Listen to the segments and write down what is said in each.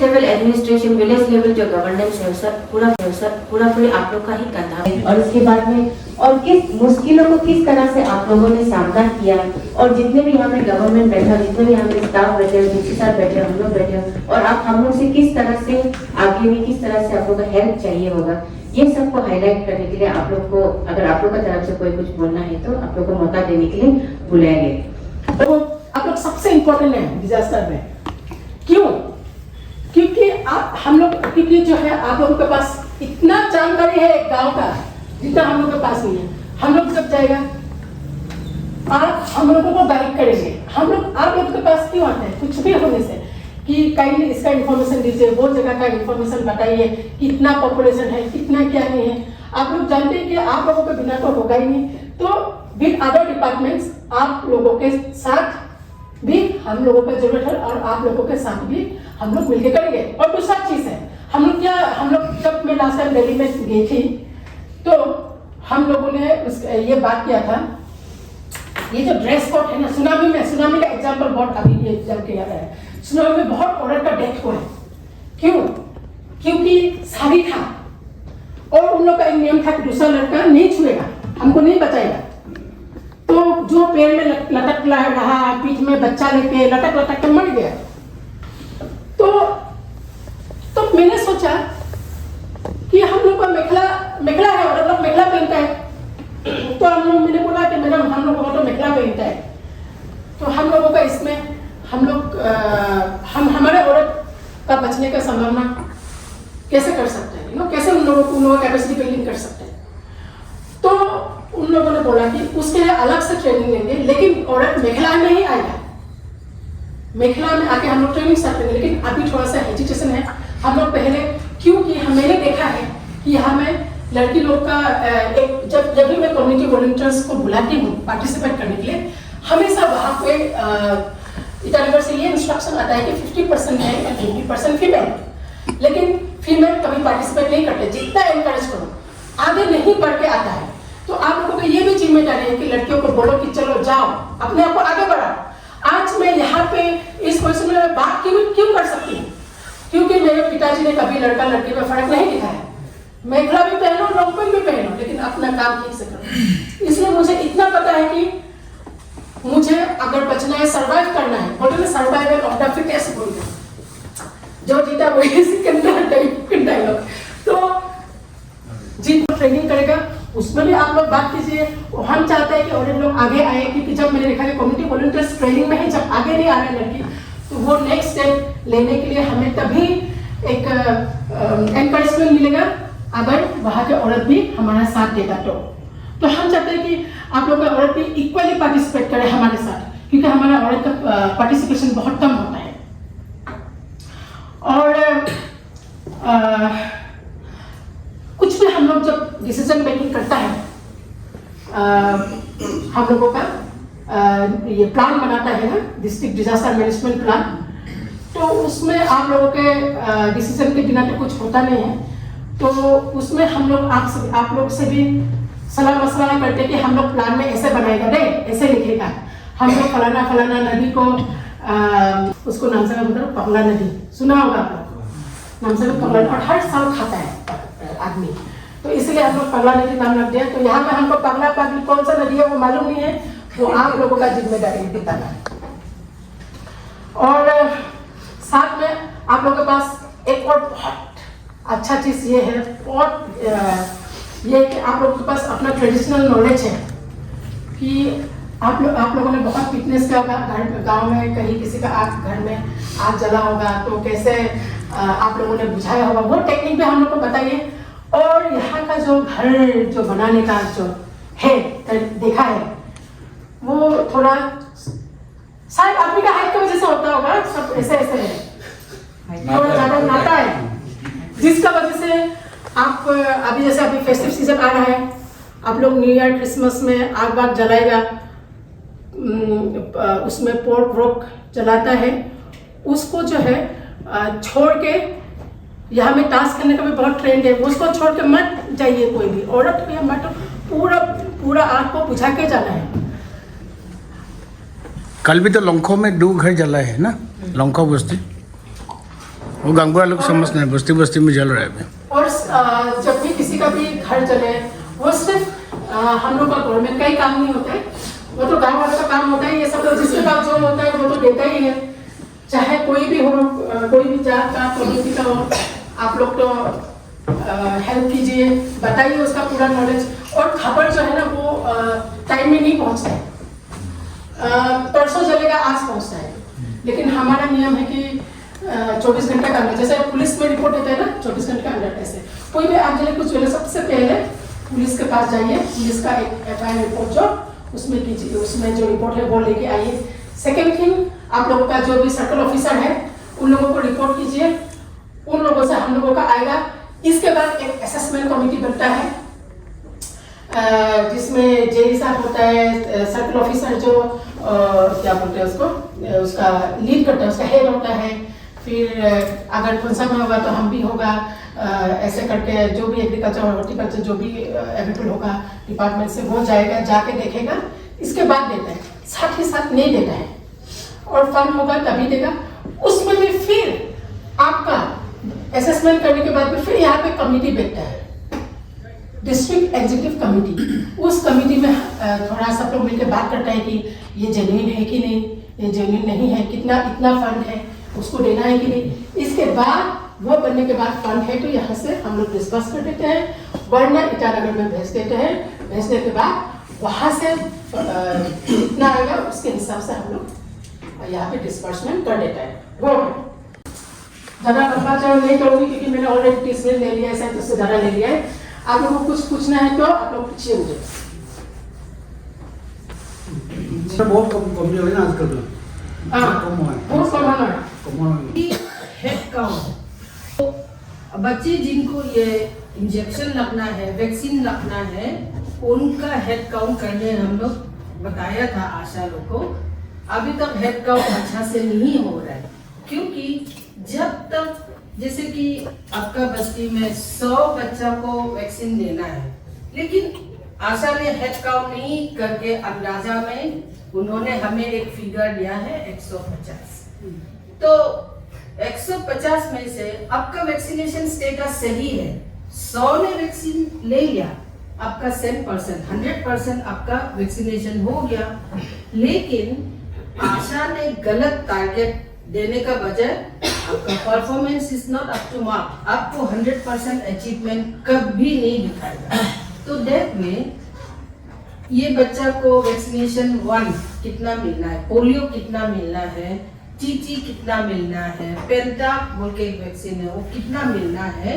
Level administration, village level जो governance है sir पूरा आप लोग का ही करना है। और उसके बाद में और किस मुश्किलों को किस तरह से आप लोगों ने सामना किया, और जितने भी यहाँ पे गवर्नमेंट बैठा, जितने भी यहाँ पे स्टाफ बैठे, जिसके साथ बैठे, हम लोग बैठे, और आप हम लोग से किस तरह से आगे भी किस तरह से आप लोग का हेल्प चाहिए होगा, ये सबको हाईलाइट करने के लिए आप लोग को, अगर आप लोग का तरफ से कोई कुछ बोलना है तो आप लोग को मौका देने के लिए बुलाया गया। तो आप लोग सबसे इम्पोर्टेंट है डिजास्टर में। क्यों? क्योंकि क्योंकि जो है आप लोगों के पास इतना जानकारी है गांव का जितना हम लोग के पास नहीं है। हम लोग जब जाएगा आप हम लोगों को गाइड करेंगे। हम लोग आप लोग के पास क्यों आते हैं? कुछ भी होने से कि कहीं इसका इन्फॉर्मेशन दीजिए, वो जगह का इन्फॉर्मेशन बताइए, कितना पॉपुलेशन है, कितना क्या नहीं है। आप लोग जानते हैं कि आप लोगों के बिना तो होगा ही नहीं। तो विद अदर डिपार्टमेंट्स आप लोगों के साथ भी हम लोगों को जरूरत है, और आप लोगों के साथ भी हम लोग मिलकर करेंगे। और दूसरा चीज है, हम लोग जब मैं लास्ट टाइम दिल्ली में गई थी तो हम लोगों ने ये बात किया था, ये जो ड्रेस कोड है ना, सुनामी का एग्जाम्पल बहुत अभी ये जब किया गया है। सुनामी में बहुत औरत का डेथ हुआ है। क्यों? क्योंकि शादी था और उन लोग का एक नियम था कि दूसरा लड़का नहीं छुएगा, हमको नहीं बचाएगा। तो जो पेड़ में लटक रहा, पीठ में बच्चा लेके लटक के मर गया। तो मैंने सोचा कि हम लोग का मेखला है और लोग मेखला पहनता है। तो मैंने बोला कि मैडम हम लोगों को तो मेखला पहनता है, तो हम लोगों का इसमें हमारे औरत का बचने का संभावना कैसे कर सकते हैं, कैसे उन लोगों को कैपेसिटी बिल्डिंग कर सकते हैं। तो उन लोगों ने बोला कि उसके लिए अलग से ट्रेनिंग लेंगे, लेकिन औरत मेखला में ही आएगा। मेखला में आके हम लोग ट्रेनिंग स्टार्ट करेंगे। लेकिन अभी थोड़ा सा हेजिटेशन है हम लोग पहले, क्योंकि मैंने देखा है कि हमें लड़की लोग का जब भी मैं कम्युनिटी वॉलंटियर्स को बुलाती हूँ पार्टिसिपेट करने के लिए, हमेशा वहाँ पे ईटानगर से ये इंस्ट्रक्शन आता है कि 50% है या 50% फीमेल, लेकिन फीमेल कभी पार्टिसिपेट नहीं करते। जितना एनकरेज करो आगे नहीं बढ़ के आता है। तो आप लोगों को ये भी जिम्मेदारी है कि लड़कियों को बोलो कि चलो जाओ, अपने आप को आगे बढ़ाओ। आज मैं यहाँ पे इस क्वेश्चन में बात क्यों कर सकती हूँ? क्योंकि मेरे पिताजी ने कभी लड़का लड़की में फर्क नहीं दिखाया। मेखला भी पहनो, लॉन्ग पैंट भी पहनो, लेकिन अपना काम ठीक से करो। इसलिए मुझे इतना पता है कि मुझे अगर बचना है, सर्वाइव करना है, बोलते ना सर्वाइवल ऑफ द फिटेस्ट बोलते हैं, जो जीता वही सिकंदर डायलॉग। तो जिनको ट्रेनिंग करेगा उसमें भी आप लोग बात कीजिए। हम चाहते हैं कि और लोग आगे आए, क्योंकि जब मैंने देखा कि कम्युनिटी वॉलंटियर्स ट्रेनिंग में ही जब आगे नहीं आ रहे लड़की, तो वो नेक्स्ट स्टेप लेने के लिए हमें तभी एक एनकरेजमेंट मिलेगा अगर वहाँ के औरत भी हमारा साथ देगा। तो हम चाहते हैं कि आप लोग का औरत भी इक्वली पार्टिसिपेट करे हमारे साथ, क्योंकि हमारा औरत का पार्टिसिपेशन बहुत कम होता है। और कुछ भी हम लोग जब डिसीजन मेकिंग करता है, हम लोगों का ये प्लान बनाता है ना, डिस्ट्रिक्ट डिजास्टर मैनेजमेंट प्लान, तो उसमें आप लोगों के डिसीजन के बिना तो कुछ होता नहीं है। तो उसमें हम लोग आप लोग से भी सलाह मशवरा करते कि हम लोग प्लान में ऐसे बनाएगा, नहीं ऐसे लिखेगा, हम लोग फलाना नदी को उसको नाम से मतलब पगला नदी सुना होगा आप लोग, नाम से पगला, और हर साल खाता है आदमी, तो इसलिए हम लोग पगला नदी नाम रख दिया। तो यहाँ पे हमको पगला पागली कौन सा नदी है वो मालूम नहीं है, वो आप लोगों का जिम्मेदारी बताना है। और साथ में आप लोगों के पास एक और बहुत अच्छा चीज ये है, ये कि आप लोगों के पास अपना ट्रेडिशनल नॉलेज है कि आप लोगों ने बहुत फिटनेस किया होगा। गांव में कहीं किसी का आग घर में आग जला होगा तो कैसे आप लोगों ने बुझाया होगा, वो टेक्निक भी हम लोग को बताइए। और यहाँ का जो घर जो बनाने का जो है देखा है, वो थोड़ा शायद आदमी का हाइट की वजह से होता होगा, सब ऐसे है, थोड़ा ज्यादा नाता है, जिसका वजह से आप अभी जैसे अभी फेस्टिव सीजन आ रहा है, आप लोग न्यू ईयर क्रिसमस में आग वाग जलाएगा, उसमें पोर्क वोर्क जलाता है, उसको जो है छोड़ के, यहाँ में टास्क करने का भी बहुत ट्रेंड है, उसको छोड़ के मत जाइए कोई भी औरत या मत, पूरा आग को बुझा के जाना है। कल भी तो लंखो में 2 घर जला है ना, लंखो बस्ती। वो गांगपुरा लोग समझते हैं, बस्ती बस्ती में जल रहा है अभी। और जब भी किसी का भी घर जले, वो सिर्फ हम लोग का गवर्नमेंट का ही काम नहीं होता है, वो तो गाँव वालों का काम होता है। ये सब तो जिसके पास जो होता है वो तो देता ही है, चाहे कोई भी हो, कोई भी जात का कम्युनिटी का हो। आप लोग तो हेल्प कीजिए, बताइए उसका पूरा नॉलेज। और खबर जो है ना वो टाइम में नहीं पहुंचता है, परसों चलेगा आज पहुंचता है। लेकिन हमारा नियम है कि 24 घंटे का अंदर, जैसे पुलिस में रिपोर्ट देते हैं ना 24 घंटे का अंदर, ऐसे कोई भी आप चले कुछ पहले, सबसे पहले पुलिस के पास जाइए, पुलिस का एक FIR रिपोर्ट जो उसमें कीजिए, उसमें जो रिपोर्ट है वो लेके आइए। सेकेंड थिंग, आप लोगों का जो भी सर्कल ऑफिसर है उन लोगों को रिपोर्ट कीजिए, उन लोगों से हम लोगों का आएगा। इसके बाद एक असेसमेंट कमेटी बनता है, जिसमें जेई साहब होता है, सर्कल ऑफिसर जो क्या बोलते हैं उसको, उसका लीड करता है, उसका हेड होता है। फिर अगर कौन में होगा तो हम भी होगा, ऐसे करके जो भी एग्रीकल्चर और हॉर्टिकल्चर जो भी अवेलेबल होगा डिपार्टमेंट से वो जाएगा, जाके देखेगा, इसके बाद देता है, साथ ही साथ नहीं देता है। और फंड होगा तभी देगा। उसमें भी फिर आपका असेसमेंट करने के बाद में फिर यहाँ पे कमेटी बैठता है, डिस्ट्रिक्ट एग्जीक्यूटिव कमेटी। उस कमेटी में थोड़ा सब लोग मिलकर बात करता है कि ये जेन्युइन है कि नहीं, ये जेन्युइन नहीं है, कितना इतना फंड है उसको देना है कि नहीं। इसके बाद वो बनने के बाद फंड है तो यहाँ से हम लोग डिस्कस कर देते हैं, वरना ईटानगर में भेज देते हैं। भेजने के बाद वहाँ से इतना आएगा, उसके हिसाब से हम लोग यहाँ पे डिस्पर्समेंट कर देते हैं। वो ज़्यादा लंबा चौड़ा नहीं करूँगी क्योंकि मैंने ऑलरेडी 30 मिनट ले लिया है, शायद उससे ज़्यादा ले लिया है। आप लोगों को कुछ पूछना है तो आप लोग पूछिए मुझे। बहुत कम हो रही है आजकल तो। बहुत कम है। हेड काउंट, बच्चे जिनको ये इंजेक्शन लगना है, वैक्सीन लगना है, उनका हेड काउंट करने हम लोग बताया था आशा लोग को। अभी तक हेड काउंट अच्छा से नहीं हो रहा है, क्योंकि जब तक जैसे कि आपका बस्ती में 100 बच्चा को वैक्सीन देना है, लेकिन आशा ने हेड काउंट नहीं करके अंदाजा में उन्होंने हमें एक फिगर दिया है 150। तो 150 में से आपका वैक्सीनेशन स्टेटस सही है, 100 ने वैक्सीन ले लिया, आपका 100% आपका वैक्सीनेशन हो गया। लेकिन आशा ने गलत टारगेट देने का बजाय आपका performance is not up to mark, आपको 100% अचीवमेंट कभी नहीं दिखाएगा। तो दैट में ये बच्चा को वैक्सीनेशन 1 कितना मिलना है, पोलियो कितना मिलना है, टीटी कितना मिलना है, पेंटा बोल के एक वैक्सीन है वो कितना मिलना है,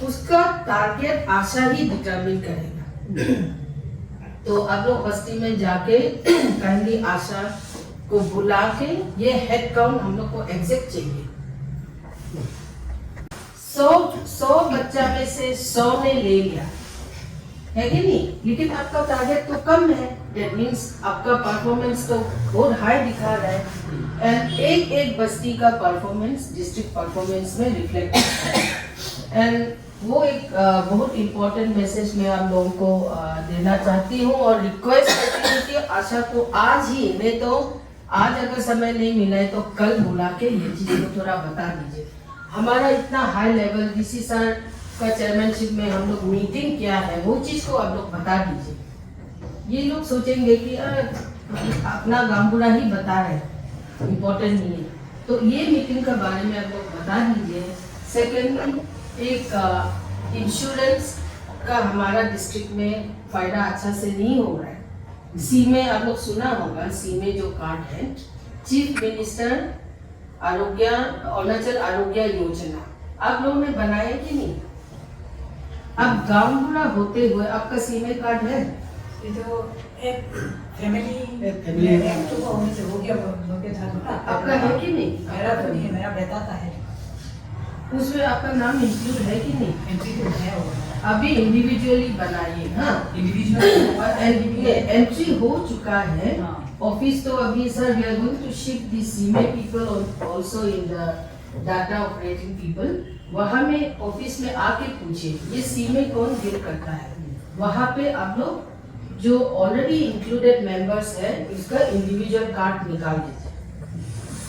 उसका टारगेट आशा ही डिटरमिन करेगा। तो आप लोग बस्ती में जाके काइंडली आशा को बुला के ये हेड काउंट हम लोग को एग्जैक्ट चाहिए। 100 बच्चा में से 100 ने ले लिया है कि नहीं, लेकिन आपका टारगेट तो कम है, दैट मीन्स आपका परफॉर्मेंस तो बहुत हाई दिखा रहा है। एंड एक बस्ती का परफॉर्मेंस डिस्ट्रिक्ट परफॉर्मेंस में रिफ्लेक्ट होता है। एंड वो एक बहुत इम्पोर्टेंट मैसेज मैं आप लोगों को देना चाहती हूँ और रिक्वेस्ट करती हूँ कि आशा को आज ही, नहीं तो आज अगर समय नहीं मिला है तो कल बुला के ये चीज़ को थोड़ा बता दीजिए। हमारा इतना हाई लेवल डीसी सर का चेयरमैनशिप में हम लोग मीटिंग किया है, वो चीज़ को आप लोग बता दीजिए। ये लोग सोचेंगे कि अपना गांगपुरा ही बता रहे, इम्पोर्टेंट नहीं है, तो ये मीटिंग के बारे में आप लोग बता दीजिए। सेकेंड, एक इंश्योरेंस का हमारा डिस्ट्रिक्ट में फायदा अच्छा से नहीं हो रहा है। सी में आप लोग सुना होगा, सी में जो कार्ड है चीफ मिनिस्टर आरोग्य अरुणाचल आरोग्य योजना आप लोगों ने बनाया कि नहीं? अब गांगपुरा होते हुए आपका सी में कार्ड है? ये जो एक फैमिली तो हो गया था, आपका है कि नहीं? मेरा तो नहीं है, मेरा बेटा का है। उसमें आपका नाम इंक्लूड है कि नहीं? एंट्री तो है वो, अभी इंडिविजुअली बनाइए। हाँ, इंडिविजुअल एंट्री हो चुका है। हाँ। ऑफिस तो अभी sir we are going to shift the सीमे people also in the data operating people. वहाँ में ऑफिस में आके पूछिए ये सीमे कौन डील करता है। वहाँ पे आप लोग जो ऑलरेडी इंक्लूडेड मेंबर्स है इसका इंडिविजुअल कार्ड निकाल दीजिए,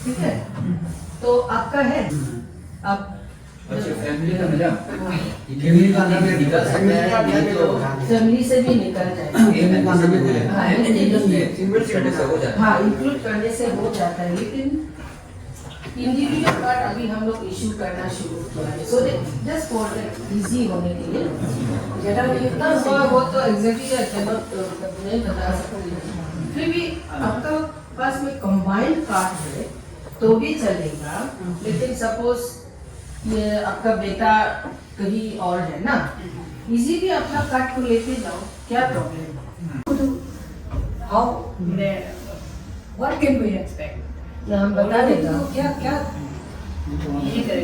ठीक है? तो आपका है आप अच्छा फैमिली का मिला फैमिली का अंदर में निकल सकता है ये तो फैमिली से भी निकल जाएगा। एक आदमी से भी हो हाँ, जाएगा इंक्लूड करने से हो जाता है। हाँ इंक्लूड करने से हो जाता है, लेकिन इंडिविजुअल कार्ड अभी हम लोग इशू करना शुरू किया है, सो जस्ट फॉर इजी होने के लिए। जनरल कितना हुआ वो तो एग्जैक्टली नहीं बता सकती, फिर भी आपका पास में कंबाइंड कार्ड है तो भी चलेगा, लेकिन सपोज ये आपका बेटा कहीं और है ना, इजीली अपना कार्ड को लेके जाओ, क्या प्रॉब्लम है? how what can we expect? हम बता देगा। तो क्या क्या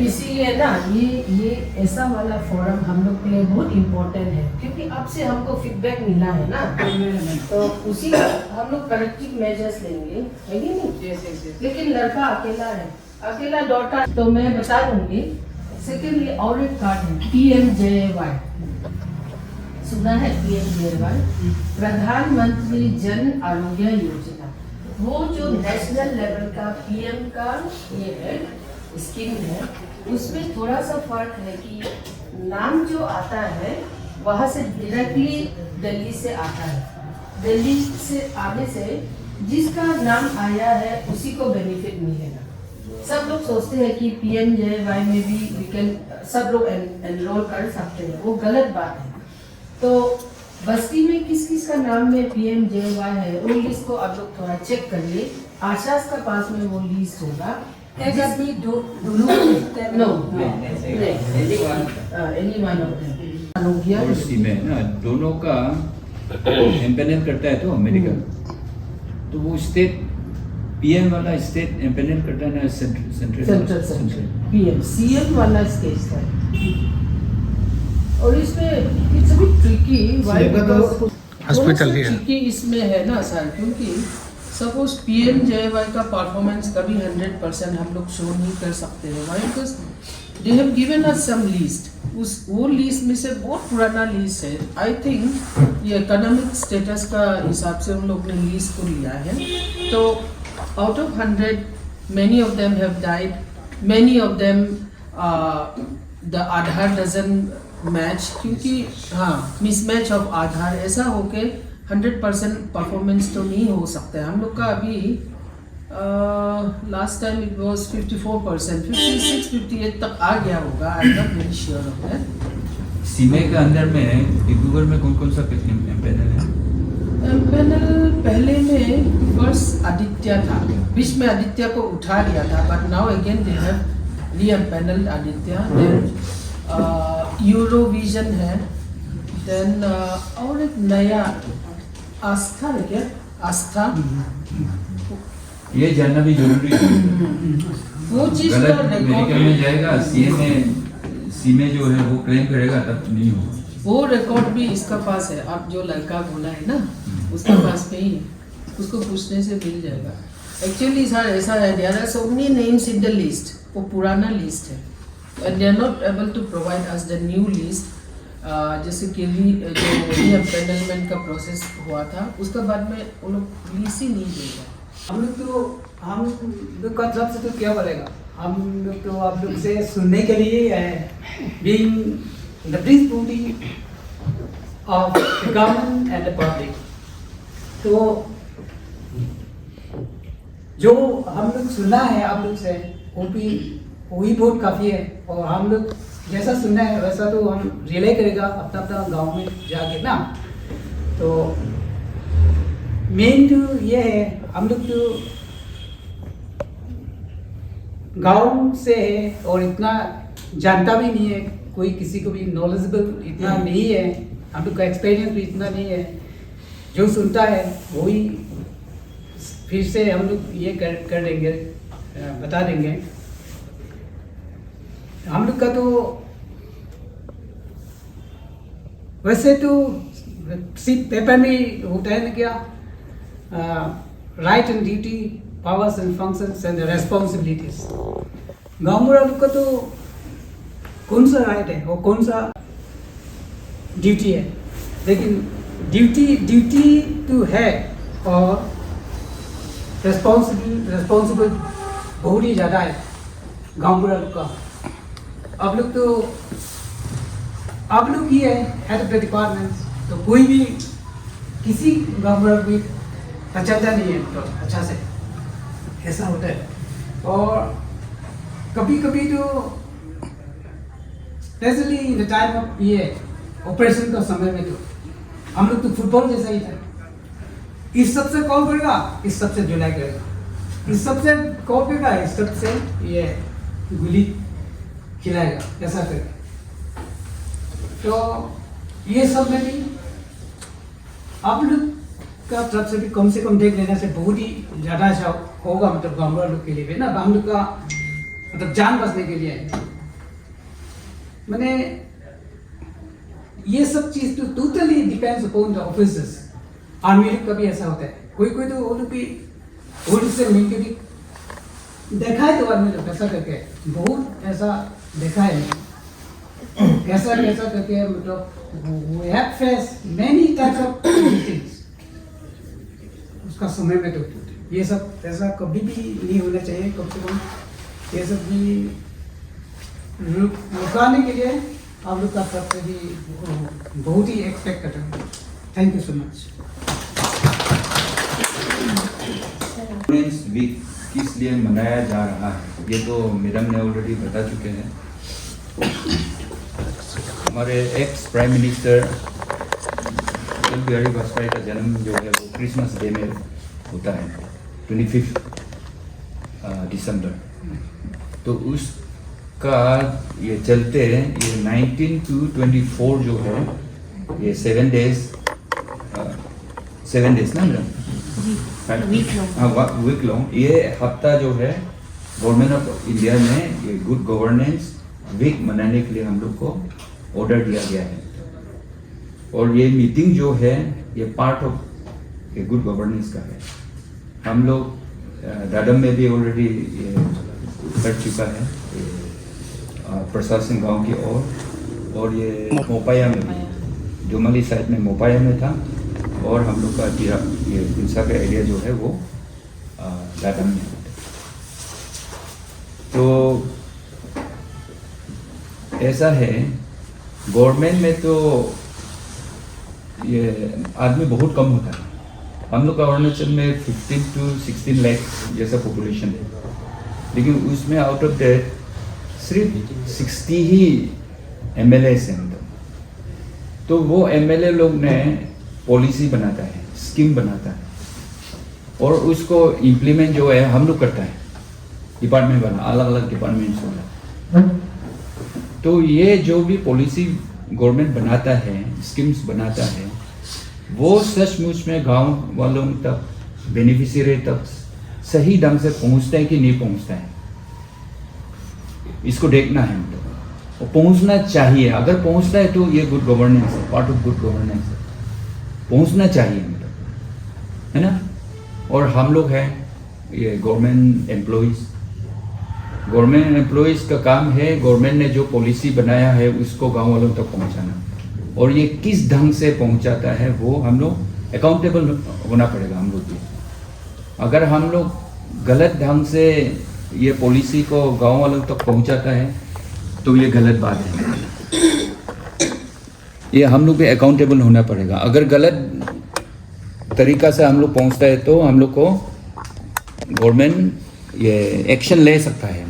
इसीलिए ना ये ऐसा वाला फोरम हम लोग के लिए बहुत इम्पोर्टेंट है, क्योंकि आपसे हमको फीडबैक मिला है ना, तो उसी हम लोग करेक्टिव मेजर्स लेंगे, है कि नहीं? लेकिन लड़का अकेला है, अकेला डॉटर, तो मैं बता दूंगी। सेकेंडली और एक कार्ड है PMJY, सुना है PMJY, प्रधानमंत्री जन आरोग्य योजना। वो जो नेशनल लेवल का PM का ये है स्कीम है, उसमें थोड़ा सा फर्क है कि नाम जो आता है वहाँ से डायरेक्टली दिल्ली से आता है, दिल्ली से आने से जिसका नाम आया है उसी को बेनिफिट मिलेगा। सब लोग सोचते हैं कि PMJY में भी वी कैन सब लोग एनरोल कर सकते हैं, वो गलत बात है। तो बस्ती में किस किस का नाम में PMJY है वो लिस्ट को आप लोग थोड़ा चेक करिए, आशास का पास में वो लिस्ट होगा। एक आदमी दोनों know any one of them. और में ना दोनों का एम्पेनल करता है तो मेडिकल, तो वो स्टेट PM वाला स्टेट एम्पेनल करता है ना सेंट्रल PM CM वाला स्टेट है, और इसमें it's a bit tricky, why because hospital ही है। ट्रिकी इसमें है ना सर, क्योंकि सपोज PMJY का परफॉर्मेंस कभी 100% हम लोग शो नहीं कर सकते हैं, why because they have given us some list, उस वो लिस्ट में से बहुत पुराना लिस्ट है। आई थिंक ये इकोनॉमिक स्टेटस का हिसाब से उन लोग ने लिस्ट को लिया है, तो out of 100 many of them have died, many of them the Aadhaar doesn't match, क्योंकि हाँ मिसमैच ऑफ आधार ऐसा होके 100% परफॉर्मेंस तो नहीं हो सकता है। हम लोग का अभी लास्ट टाइम इट वाज 54%, 56, 58 तक आ गया होगा, I am not very sure of that. सीमे के अंदर में डिब्रूगढ़ में कौन कौन सा एम्पेनल है? एम्पेनल पहले में फर्स्ट आदित्य था, बीच में आदित्य को उठा लिया था, but now again they have reempanelled Aditya, then Eurovision है, देन और एक नया आस्था है क्या, आस्था, ये जानना भी जरूरी है। वो चीज गलत का मेडिकल में रिकॉर्ड, जाएगा सी में जो है वो क्लेम करेगा तब नहीं होगा। वो रिकॉर्ड भी इसका पास है, आप जो लड़का बोला है ना उसके पास में ही, उसको पूछने से मिल जाएगा। एक्चुअली सर ऐसा है, there are so many names in the list, वो पुराना लिस्ट है and they are not able to provide us the new list. जैसे कि जो री-एम्पेनलमेंट का प्रोसेस हुआ था उसके बाद में वो लोग लिस्ट ही नहीं देगा। हम लोग का तरफ से तो क्या बोलेगा, हम लोग तो आप लोग से सुनने के लिए being the breath beauty of the government and the public, तो जो हम लोग सुना है आप लोग से वही बहुत काफ़ी है, और हम लोग जैसा सुनना है वैसा तो हम रिले करेगा अपना अपना गांव में जाके ना। तो मेन तो ये है, हम लोग तो गांव से है और इतना जानता भी नहीं है, कोई किसी को भी नॉलेजेबल इतना नहीं है, हम लोग का एक्सपीरियंस भी इतना नहीं है। जो सुनता है वही फिर से हम लोग ये कर देंगे, बता देंगे। हम लोग का तो वैसे तो सिर्फ पेपर में होता है ना क्या, right and duty, powers and functions and responsibilities. गाँव वाला लोग का तो कौन सा राइट है और कौन सा ड्यूटी है, लेकिन ड्यूटी तो है और रेस्पॉन्सिबल बहुत ही ज़्यादा है। गाँव बुरा लोग का। आप लोग ही है हेड ऑफ द डिपार्टमेंट, तो कोई भी किसी गाँव बुरा भी पहचानता नहीं है तो अच्छा से, ऐसा होता है। और कभी कभी तो specially in the time of ये ऑपरेशन का समय में तो हम लोग तो फुटबॉल जैसा ही था, इस सबसे कॉल करेगा, इस सबसे जुलाई करेगा, इस सबसे कॉल करेगा, इस सबसे ये गोली खिलाएगा, ऐसा करके। तो ये सब में भी आप लोग का तरफ से भी कम से कम देख लेने से बहुत ही ज़्यादा अच्छा होगा, मतलब गाँव लोग के लिए भी ना, हम लोग का मतलब जान बचने के लिए। मैंने ये सब चीज़ तो totally depends upon the officers. Army लोग का भी ऐसा होता है, कोई कोई तो वो लोग भी वो लोग से मिलकर भी देखा है, तो आर्मी लोग ऐसा करके बहुत ऐसा देखा है, कैसा कैसा करके मतलब we have faced many types of things उसका समय में। तो ये सब ऐसा कभी भी नहीं होना चाहिए, कम से कम ये सब भी रुकाने के लिए आप लोग का तरफ से भी बहुत ही एक्सपेक्ट करते हैं। Thank you so much. Women's week किस लिए मनाया जा रहा है ये तो मैडम ने ऑलरेडी बता चुके हैं। हमारे ex prime minister Atal Bihari Vajpayee का जन्म जो है वो क्रिसमस डे में होता है, 25 दिसंबर। तो उसका ये चलते ये 19 to 24 जो है ये 7 डेज ना मैडम, वीक लॉन्ग ये हफ्ता जो है गवर्नमेंट ऑफ इंडिया ने ये गुड गवर्नेंस वीक मनाने के लिए हम लोग को ऑर्डर दिया गया है। और ये मीटिंग जो है ये पार्ट ऑफ ये गुड गवर्नेंस का है। हम लोग दादम में भी ऑलरेडी ये कर चुका है प्रशासन गांव की ओर, और ये मोपाया में भी, जुमली साइड में मोपाया में था, और हम लोग का ये हिंसा का एरिया जो है वो दादम में है। तो ऐसा है, गवर्नमेंट में तो ये आदमी बहुत कम होता है। हम लोग का अरुणाचल में 15 to 16 लाख जैसा पॉपुलेशन है, लेकिन उसमें आउट ऑफ दैट सिर्फ 60 ही MLAs हैं। तो वो MLA लोग ने पॉलिसी बनाता है, स्कीम बनाता है, और उसको इम्प्लीमेंट जो है हम लोग करता है, डिपार्टमेंट वाला, अलग अलग डिपार्टमेंट्स वाला। तो ये जो भी पॉलिसी गवर्नमेंट बनाता है, स्कीम्स बनाता है, वो सचमुच में गांव वालों तक, बेनिफिशियरी तक सही ढंग से पहुंचता है कि नहीं पहुंचता है, इसको देखना है मतलब। और पहुंचना चाहिए, अगर पहुंचता है तो ये गुड गवर्नेंस है, पार्ट ऑफ गुड गवर्नेंस है, पहुंचना चाहिए मतलब, है ना। और हम लोग हैं ये गवर्नमेंट एम्प्लॉइज, गवर्नमेंट एम्प्लॉइज का काम है गवर्नमेंट ने जो पॉलिसी बनाया है उसको गांव वालों तक पहुंचाना, और ये किस ढंग से पहुंचाता है वो हम लोग अकाउंटेबल होना पड़ेगा हम लोग भी। अगर हम लोग गलत ढंग से ये पॉलिसी को गांव वालों तक पहुंचाता है तो ये गलत बात है, ये हम लोग भी अकाउंटेबल होना पड़ेगा। अगर गलत तरीका से हम लोग पहुंचता है तो हम लोग को गवर्नमेंट ये एक्शन ले सकता है,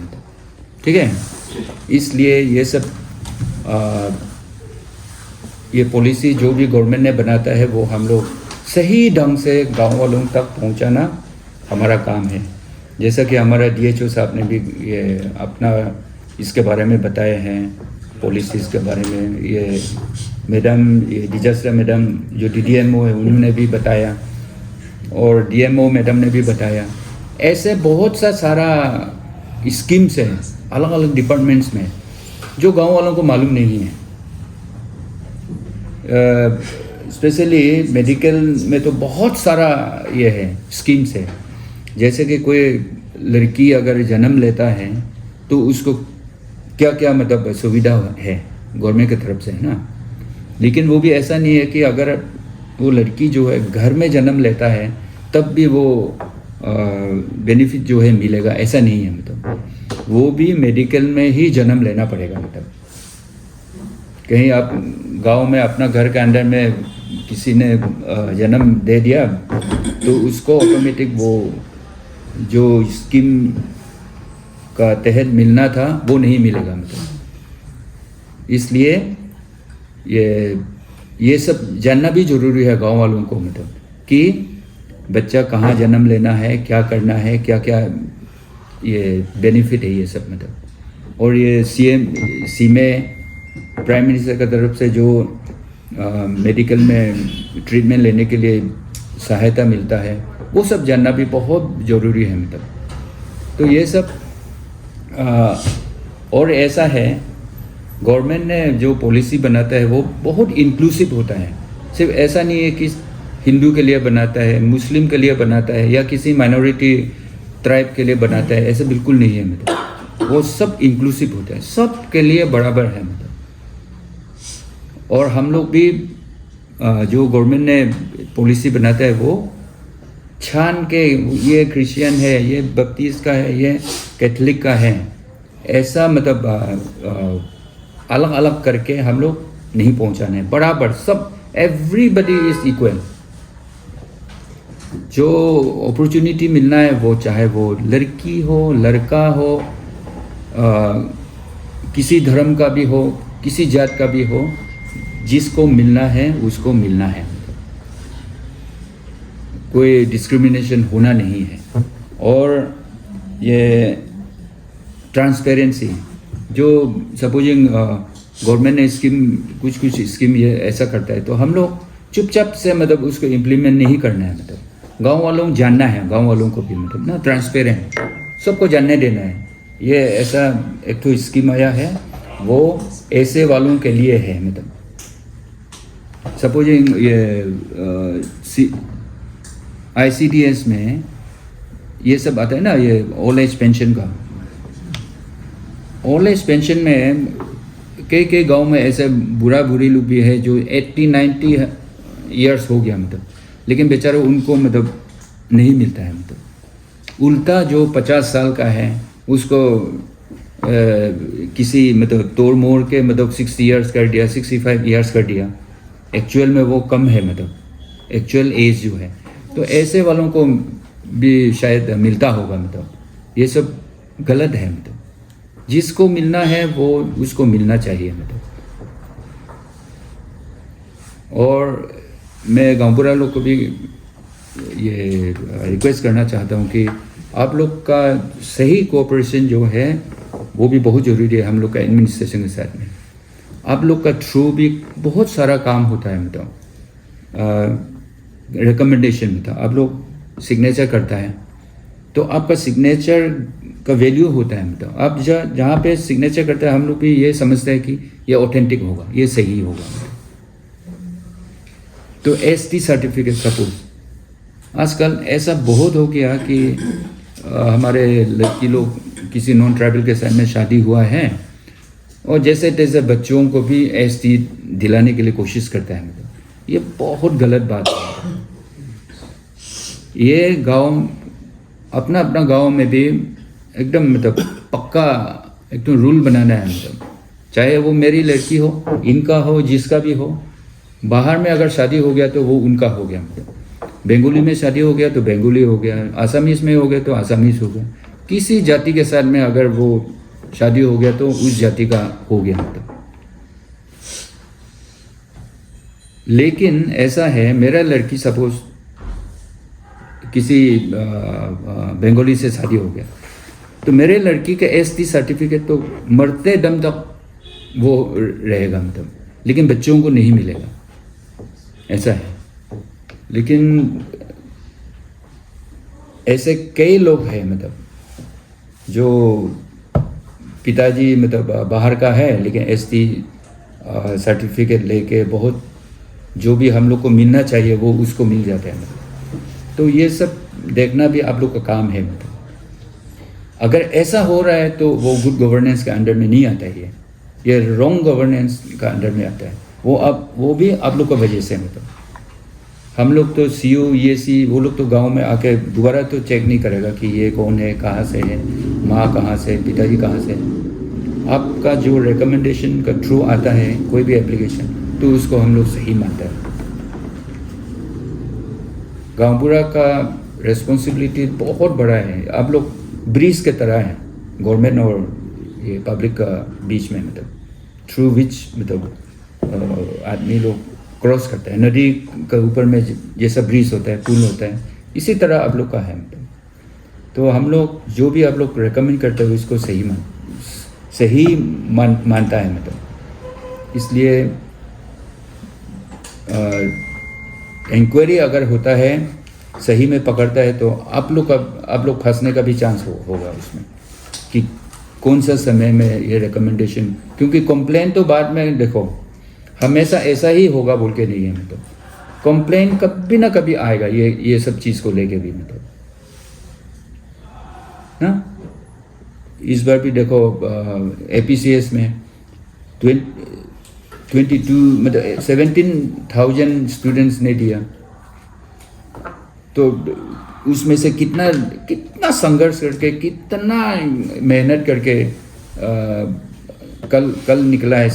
ठीक है। इसलिए ये सब ये पॉलिसी जो भी गवर्नमेंट ने बनाता है वो हम लोग सही ढंग से गांव वालों तक पहुंचाना हमारा काम है। जैसा कि हमारा DHO साहब ने भी ये अपना इसके बारे में बताए हैं, पॉलिसीज़ के बारे में। ये मैडम, ये डिजास्टर मैडम जो DDMO है उन्होंने भी बताया, और DMO मैडम ने भी बताया। ऐसे बहुत सा सारा स्कीम्स हैं अलग अलग डिपार्टमेंट्स में जो गांव वालों को मालूम नहीं है। स्पेशली मेडिकल में तो बहुत सारा ये है, स्कीम्स है। जैसे कि कोई लड़की अगर जन्म लेता है तो उसको क्या क्या मतलब सुविधा है गवर्नमेंट की तरफ से, है ना। लेकिन वो भी ऐसा नहीं है कि अगर वो लड़की जो है घर में जन्म लेता है तब भी वो बेनिफिट जो है मिलेगा, ऐसा नहीं है। मतलब वो भी मेडिकल में ही जन्म लेना पड़ेगा। मतलब कहीं आप गांव में अपना घर के अंदर में किसी ने जन्म दे दिया तो उसको ऑटोमेटिक वो जो स्कीम का तहत मिलना था वो नहीं मिलेगा। मतलब इसलिए ये सब जानना भी ज़रूरी है गांव वालों को। मतलब कि बच्चा कहाँ जन्म लेना है, क्या करना है, क्या क्या ये बेनिफिट है ये सब। मतलब और ये सीएम प्राइम मिनिस्टर की तरफ से जो मेडिकल में ट्रीटमेंट लेने के लिए सहायता मिलता है वो सब जानना भी बहुत ज़रूरी है। मतलब तो ये सब और ऐसा है गवर्नमेंट ने जो पॉलिसी बनाता है वो बहुत इंक्लूसिव होता है। सिर्फ ऐसा नहीं है कि हिंदू के लिए बनाता है, मुस्लिम के लिए बनाता है या किसी माइनॉरिटी ट्राइब के लिए बनाता है, ऐसा बिल्कुल नहीं है। मतलब वो सब इंक्लूसिव होता है, सब के लिए बराबर है। मतलब और हम लोग भी जो गवर्नमेंट ने पॉलिसी बनाता है वो छान के ये क्रिश्चियन है, ये बप्टिस्ट का है, ये कैथलिक का है, ऐसा मतलब अलग अलग करके हम लोग नहीं पहुंचाने, बराबर सब, एवरीबडी इज इक्वल। जो अपॉर्चुनिटी मिलना है वो चाहे वो लड़की हो, लड़का हो, किसी धर्म का भी हो, किसी जात का भी हो, जिसको मिलना है उसको मिलना है। कोई डिस्क्रिमिनेशन होना नहीं है। और ये ट्रांसपेरेंसी जो सपोजिंग गवर्नमेंट ने स्कीम कुछ स्कीम ये ऐसा करता है तो हम लोग चुपचाप से मतलब उसको इम्प्लीमेंट नहीं करना है। मतलब गांव वालों को जानना है, गांव वालों को भी मतलब ना ट्रांसपेरेंट सबको जानने देना है। ये ऐसा एक तो स्कीम आया है वो ऐसे वालों के लिए है। मतलब सपोजिंग ये ICDS में ये सब आता है ना, ये ओल्ड एज पेंशन का। ओल्ड एज पेंशन में कई गांव में ऐसे बुरी लोग भी है जो 80-90 ईयर्स हो गया मतलब, लेकिन बेचारे उनको मतलब नहीं मिलता है। मतलब उल्टा जो 50 साल का है उसको किसी मतलब तोड़ मोड़ के मतलब 60 ईयर्स कर दिया, 65 ईयर्स कर दिया। एक्चुअल में वो कम है, मतलब एक्चुअल एज जो है। तो ऐसे वालों को भी शायद मिलता होगा। मतलब ये सब गलत है। मतलब जिसको मिलना है वो उसको मिलना चाहिए। मतलब और मैं गांवपुरा लोग को भी ये रिक्वेस्ट करना चाहता हूँ कि आप लोग का सही कोऑपरेशन जो है वो भी बहुत ज़रूरी है हम लोग का एडमिनिस्ट्रेशन के साथ में। आप लोग का थ्रू भी बहुत सारा काम होता है। मतलब रिकमेंडेशन में था, आप लोग सिग्नेचर करता है तो आपका सिग्नेचर का वैल्यू होता है। मतलब आप जहाँ पे सिग्नेचर करते हैं हम लोग भी ये समझते हैं कि ये ऑथेंटिक होगा, ये सही होगा। तो ST सर्टिफिकेट सपोज आजकल ऐसा बहुत हो गया कि हमारे लड़की लोग किसी नॉन ट्राइबल के साथ में शादी हुआ है और जैसे तैसे बच्चों को भी ST दिलाने के लिए कोशिश करता है। मतलब ये बहुत गलत बात है। ये गांव अपना गांव में भी एकदम मतलब पक्का एकदम रूल बनाना है। मतलब चाहे वो मेरी लड़की हो, इनका हो, जिसका भी हो, बाहर में अगर शादी हो गया तो वो उनका हो गया। मतलब बंगाली में शादी हो गया तो बंगाली हो गया, आसामीज में हो गया तो आसामीज हो गया, किसी जाति के साथ में अगर वो शादी हो गया तो उस जाति का हो गया। मतलब लेकिन ऐसा है मेरा लड़की सपोज किसी बंगाली से शादी हो गया तो मेरे लड़की के ST सर्टिफिकेट तो मरते दम तक वो रहेगा। मतलब लेकिन बच्चों को नहीं मिलेगा, ऐसा है। लेकिन ऐसे कई लोग हैं मतलब जो पिताजी मतलब बाहर का है लेकिन ST सर्टिफिकेट लेके बहुत जो भी हम लोग को मिलना चाहिए वो उसको मिल जाता है। मतलब तो ये सब देखना भी आप लोग का काम है। मतलब अगर ऐसा हो रहा है तो वो गुड गवर्नेंस के अंडर में नहीं आता है, ये रॉन्ग गवर्नेंस का अंडर में आता है। वो भी आप लोग का वजह से मतलब हम लोग तो CO EAC वो लोग तो गांव में आके दोबारा तो चेक नहीं करेगा कि ये कौन है, कहाँ से है, माँ कहाँ से, पिताजी कहाँ से। आपका जो रिकमेंडेशन का थ्रू आता है कोई भी एप्लीकेशन, तो उसको हम लोग सही मानते हैं। गांवबुरा का रिस्पॉन्सिबिलिटी बहुत बड़ा है। आप लोग ब्रिज के तरह है गवर्नमेंट और ये पब्लिक का बीच में, मतलब थ्रू विच मतलब आदमी लोग क्रॉस करता है। नदी के ऊपर में जैसा ब्रिज होता है, पुल होता है, इसी तरह आप लोग का है मतलब। तो हम लोग जो भी आप लोग रेकमेंड करते हैं उसको सही मानता है मतलब। इसलिए इंक्वायरी अगर होता है, सही में पकड़ता है, तो आप लोग फंसने का भी चांस होगा उसमें कि कौन सा समय में ये रिकमेंडेशन। क्योंकि कंप्लेन तो बाद में देखो, हमेशा ऐसा ही होगा बोल के नहीं है मतलब। कंप्लेन कभी ना कभी आएगा ये सब चीज़ को लेके भी मतलब ना। इस बार भी देखो APCS में 22 मतलब 17,000 स्टूडेंट्स ने दिया, तो उसमें से कितना संघर्ष करके, कितना मेहनत करके कल निकला है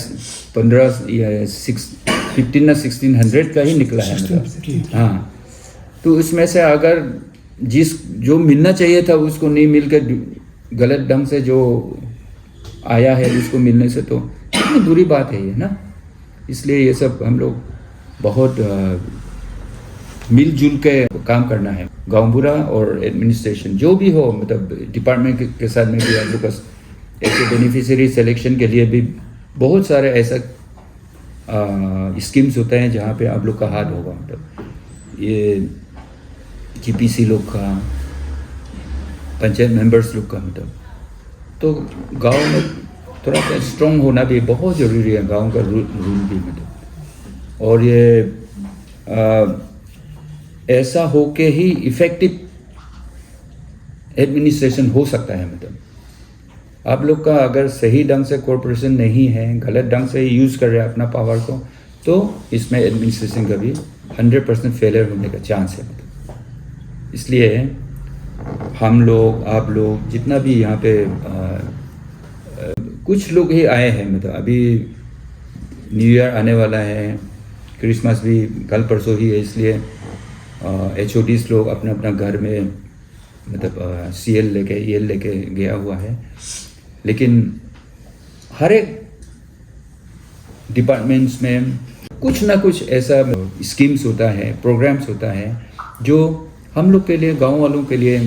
15 या 1600 का ही निकला है मतलब। हाँ, तो उसमें से अगर जो मिलना चाहिए था उसको नहीं मिलकर गलत ढंग से जो आया है उसको मिलने से, तो कितनी बुरी बात है ये ना। इसलिए ये सब हम लोग बहुत मिलजुल के काम करना है। गांवबुरा और एडमिनिस्ट्रेशन जो भी हो, मतलब डिपार्टमेंट के साथ में भी आप लोग ऐसे बेनिफिशियरी सिलेक्शन के लिए भी बहुत सारे ऐसा स्कीम्स होते हैं जहाँ पे आप लोग का हाथ होगा। मतलब ये GPC लोग का, पंचायत मेंबर्स लोग का मतलब। तो गांव में थोड़ा सा स्ट्रॉन्ग होना भी बहुत ज़रूरी है, गांव का रूल भी मतलब। और ये ऐसा हो के ही इफ़ेक्टिव एडमिनिस्ट्रेशन हो सकता है मतलब। आप लोग का अगर सही ढंग से कोऑपरेशन नहीं है, गलत ढंग से यूज़ कर रहे हैं अपना पावर को, तो इसमें एडमिनिस्ट्रेशन का भी 100% फेलियर होने का चांस है मतलब। इसलिए हम लोग, आप लोग, जितना भी यहाँ पे कुछ लोग ही आए हैं मतलब। अभी न्यू ईयर आने वाला है, क्रिसमस भी कल परसों ही है, इसलिए HODs लोग अपना अपना घर में मतलब CL लेके EL लेके गया हुआ है। लेकिन हर एक डिपार्टमेंट्स में कुछ ना कुछ ऐसा स्कीम्स होता है, प्रोग्राम्स होता है जो हम लोग के लिए, गांव वालों के लिए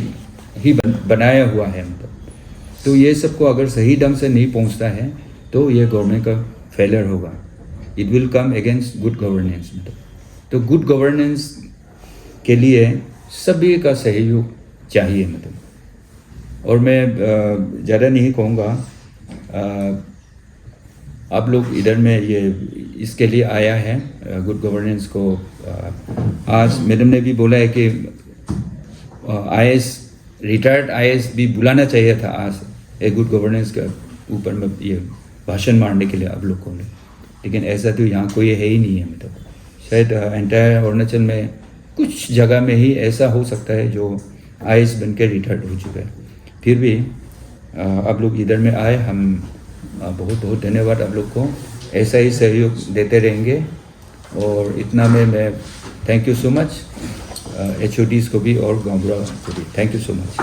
ही बनाया हुआ है मतलब। तो ये सबको अगर सही ढंग से नहीं पहुंचता है तो ये गवर्नमेंट का फेलियर होगा। It will come against good governance मतलब। तो गुड गवर्नेंस के लिए सभी का सहयोग चाहिए मतलब। और मैं ज़्यादा नहीं कहूँगा, आप लोग इधर में ये इसके लिए आया है गुड गवर्नेंस को। आज मैडम ने भी बोला है कि IAS, रिटायर्ड IAS भी बुलाना चाहिए था आज एक गुड गवर्नेंस का ऊपर में ये भाषण मारने के लिए आप लोग को। लेकिन ऐसा तो यहाँ कोई है ही नहीं है मतलब। शायद एंटायर अरुणाचल में कुछ जगह में ही ऐसा हो सकता है जो IAS बन के रिटायर्ड हो चुका है। फिर भी आप लोग इधर में आए, हम बहुत बहुत धन्यवाद आप लोग को। ऐसा ही सहयोग देते रहेंगे। और इतना में मैं thank you so much HODs को भी और गांवबुरा को भी थैंक यू सो मच।